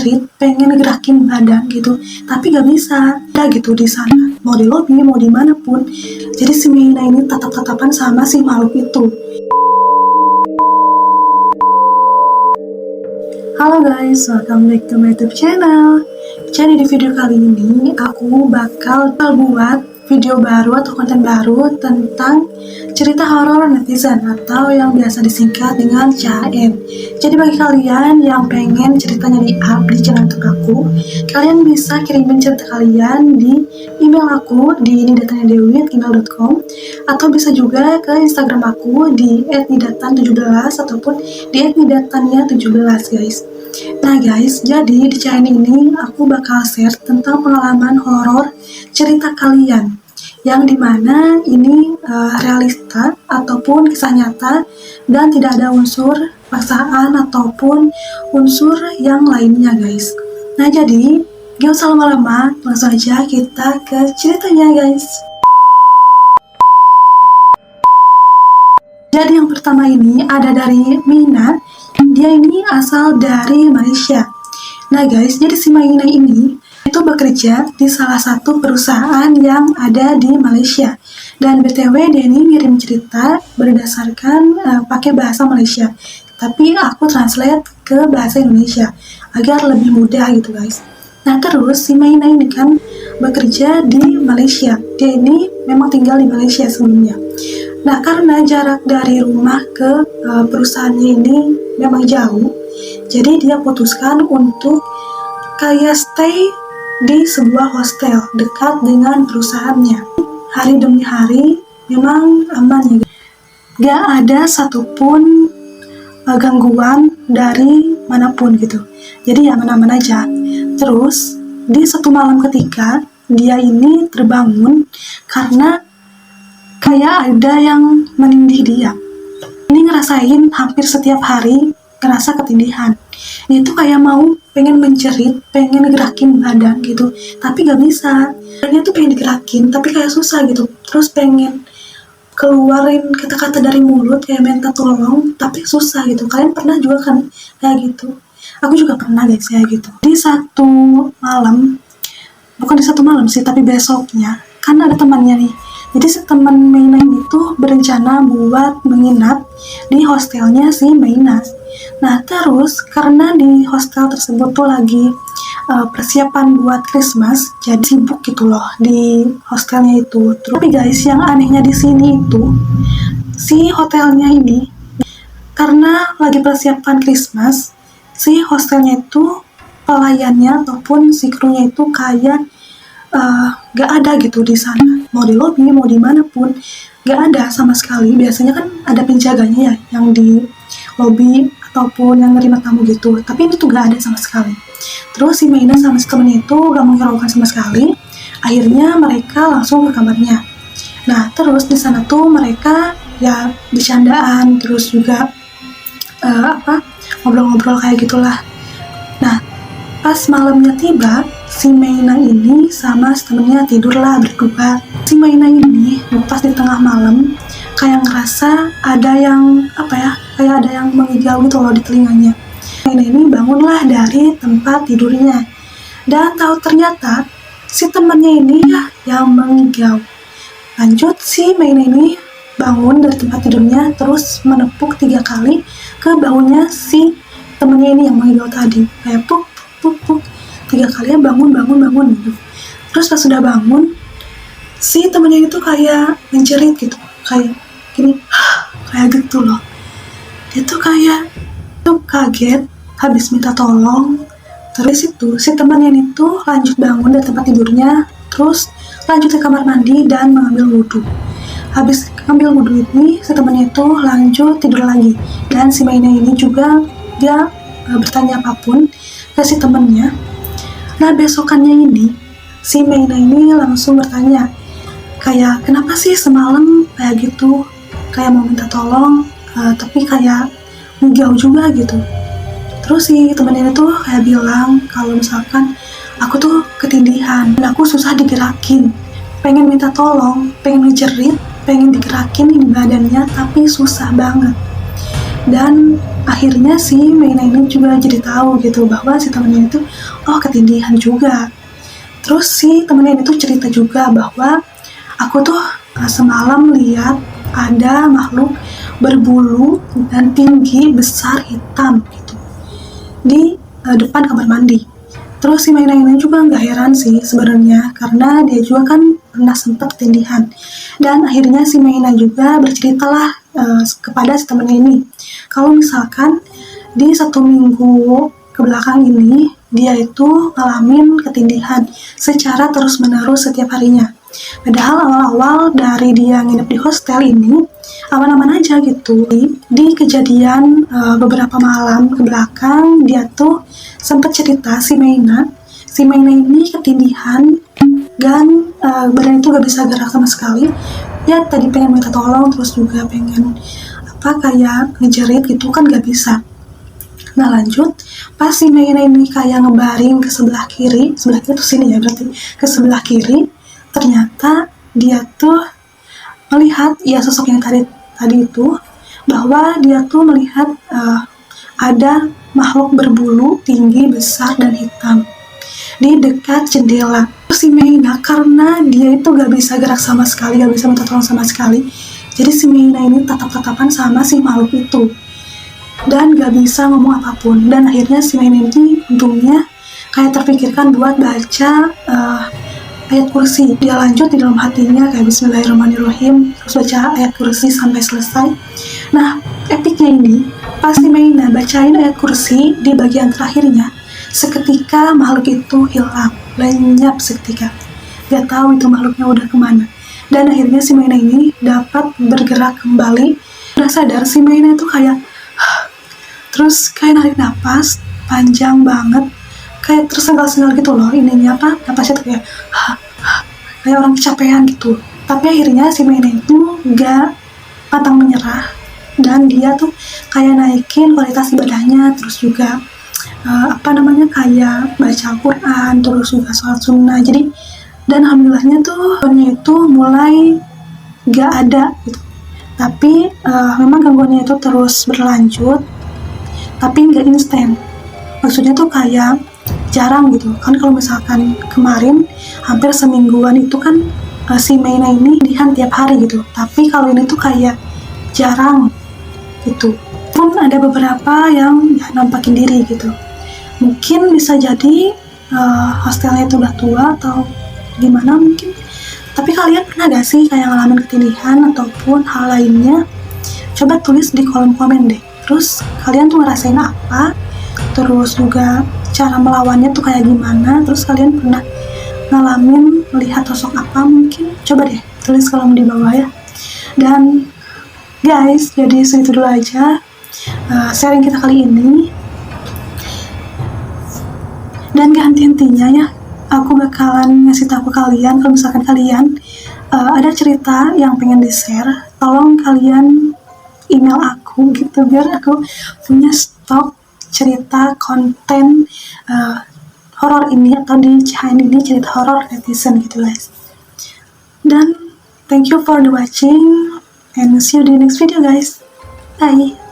menjerit, pengen gerakin badan gitu, tapi gak bisa. Udah gitu di sana, mau di lobi, mau dimanapun. Jadi si Meina ini tatap-tatapan sama si makhluk itu. Halo guys, welcome back to my YouTube channel. Jadi di video kali ini aku bakal buat video baru atau konten baru tentang cerita horor netizen atau yang biasa disingkat dengan CHN. Jadi bagi kalian yang pengen ceritanya di-up di channel YouTube aku, kalian bisa kirimin cerita kalian di email aku di nidatanyadewi@gmail.com atau bisa juga ke Instagram aku di @nidatan17 ataupun di @nidatanya17 guys. Nah guys, jadi di channel ini aku bakal share tentang pengalaman horor cerita kalian yang dimana ini realita ataupun kisah nyata dan tidak ada unsur paksaan ataupun unsur yang lainnya guys. Nah jadi, gak usah lama-lama, langsung aja kita ke ceritanya guys. Jadi yang pertama ini ada dari Mina. Dia ini asal dari Malaysia. Nah guys, jadi si Mina ini itu bekerja di salah satu perusahaan yang ada di Malaysia. Dan BTW dia ini ngirim cerita berdasarkan pakai bahasa Malaysia. Tapi aku translate ke bahasa Indonesia agar lebih mudah gitu guys. Nah terus si Mina ini kan bekerja di Malaysia. Dia ini memang tinggal di Malaysia sebelumnya. Nah karena jarak dari rumah ke perusahaannya ini memang jauh, jadi dia putuskan untuk kayak stay di sebuah hostel dekat dengan perusahaannya. Hari demi hari memang aman ya, gak ada satupun gangguan dari manapun gitu, jadi ya aman-aman aja. Terus di satu malam ketika dia ini terbangun karena kayak ada yang menindih dia. Ini ngerasain hampir setiap hari ngerasa ketindihan. Dia tuh kayak mau pengen menjerit, pengen gerakin badan gitu, tapi gak bisa. Dia tuh pengen digerakin, tapi kayak susah gitu. Terus pengen keluarin kata-kata dari mulut kayak minta tolong, tapi susah gitu. Kalian pernah juga kan kayak gitu? Aku juga pernah guys kayak gitu. Di satu malam, bukan di satu malam sih, tapi besoknya, kan ada temannya nih. Jadi si teman Meina itu berencana buat menginap di hostelnya si Meina. Nah terus karena di hostel tersebut tuh lagi persiapan buat Christmas, jadi sibuk gitu loh di hostelnya itu. Tapi guys, yang anehnya di sini itu si hotelnya ini karena lagi persiapan Christmas, si hostelnya itu pelayannya ataupun si krunya itu kayak gak ada gitu di sana. Mau di lobi, mau dimanapun, gak ada sama sekali. Biasanya kan ada penjaganya ya, yang di lobi ataupun yang nerima tamu gitu. Tapi ini tuh gak ada sama sekali. Terus si Meina sama si temennya itu gak menghiraukan sama sekali. Akhirnya mereka langsung ke kamarnya. Nah terus di sana tuh mereka ya bercandaan, terus juga ngobrol-ngobrol kayak gitulah. Nah pas malamnya tiba, si Meina ini sama temennya tidurlah berdua. Si Meina ini pas di tengah malam kayak ngerasa ada yang kayak ada yang mengigau gitu loh di telinganya. Meina ini bangunlah dari tempat tidurnya dan tahu ternyata si temennya ini ya yang mengigau. Lanjut si Meina ini bangun dari tempat tidurnya terus menepuk 3 kali ke bahunya si temennya ini yang mengigau tadi, kayak puk puk puk 3 kali, bangun gitu. Terus pas sudah bangun, si temennya itu kayak menjerit gitu, kayak gini, kayak gitu loh. Dia tuh kayak tuh kaget, habis minta tolong. Terus itu si temennya itu lanjut bangun dari tempat tidurnya, terus lanjut ke kamar mandi dan mengambil wudhu. Habis ambil wudhu ini, si temennya itu lanjut tidur lagi. Dan si Meina ini juga dia bertanya apapun ke si temennya. Nah besokannya ini si Meina ini langsung bertanya kayak kenapa sih semalam kayak gitu, kayak mau minta tolong tapi kayak ngigau juga gitu. Terus si temennya itu kayak bilang kalau misalkan aku tuh ketindihan dan aku susah digerakin, pengen minta tolong, pengen ngejerit, pengen digerakin di badannya tapi susah banget. Dan akhirnya si Meina ini juga jadi tahu gitu bahwa si temennya itu ketindihan juga. Terus si temennya itu cerita juga bahwa aku tuh semalam lihat ada makhluk berbulu dan tinggi, besar, hitam gitu di depan kamar mandi. Terus si Maina ini juga nggak heran sih sebenarnya, karena dia juga kan pernah sempat ketindihan. Dan akhirnya si Maina juga berceritalah kepada si temennya ini, kalau misalkan di 1 minggu kebelakang ini dia itu ngalamin ketindihan secara terus-menerus setiap harinya. Padahal awal-awal dari dia nginep di hostel ini aman-aman aja gitu. Di kejadian beberapa malam ke belakang dia tuh sempat cerita si Meina ini ketindihan dan badan itu gak bisa gerak sama sekali. Ya tadi pengen minta tolong, terus juga pengen kayak ngejerit gitu kan gak bisa. Nah lanjut, pas si Meina ini kayak ngebaring ke sebelah kiri tuh sini ya berarti, ke sebelah kiri, ternyata dia tuh melihat sosok yang tadi itu, bahwa dia tuh melihat ada makhluk berbulu tinggi, besar, dan hitam di dekat jendela. Si Meina karena dia itu gak bisa gerak sama sekali, gak bisa minta tolong sama sekali, jadi si Meina ini tatap-tatapan sama si makhluk itu dan gak bisa ngomong apapun. Dan akhirnya si Meina ini untungnya kayak terpikirkan buat baca ayat kursi. Dia lanjut di dalam hatinya kayak Bismillahirrahmanirrahim, terus baca ayat kursi sampai selesai. Nah epicnya ini pas si Meina bacain ayat kursi di bagian terakhirnya, seketika makhluk itu hilang, lenyap seketika. Gak tahu itu makhluknya udah kemana. Dan akhirnya si Meina ini dapat bergerak kembali. Udah sadar si Meina itu kayak terus kayak narik napas panjang banget, kayak tersengal-sengal gitu loh ininya napasnya tuh kayak orang kecapean gitu. Tapi akhirnya si Meina itu gak pantang menyerah dan dia tuh kayak naikin kualitas ibadahnya, terus juga kayak baca Al-Quran, terus juga sholat sunnah. Jadi dan alhamdulillahnya tuh gangguannya itu mulai gak ada gitu. Tapi memang gangguannya itu terus berlanjut, tapi nggak instan. Maksudnya tuh kayak jarang gitu kan. Kalau misalkan kemarin hampir semingguan itu kan si Meina ini dihan tiap hari gitu, tapi kalau ini tuh kayak jarang gitu. Pun ada beberapa yang nampakin diri gitu. Mungkin bisa jadi hostelnya itu udah tua atau gimana mungkin. Tapi kalian pernah gak sih kayak ngalamin ketindihan ataupun hal lainnya? Coba tulis di kolom komen deh. Terus kalian tuh ngerasain apa? Terus juga cara melawannya tuh kayak gimana? Terus kalian pernah ngalamin melihat sosok apa mungkin? Coba deh tulis kolom di bawah ya. Dan guys, jadi segitu dulu aja sharing kita kali ini. Dan gak henti-hentinya ya, aku bakalan ngasih tahu ke kalian kalau misalkan kalian ada cerita yang pengen di-share, tolong kalian email aku gitu biar aku punya stok cerita konten horor ini, atau di Cihain ini cerita horor netizen gitu guys. Dan thank you for the watching and see you di next video guys. Bye.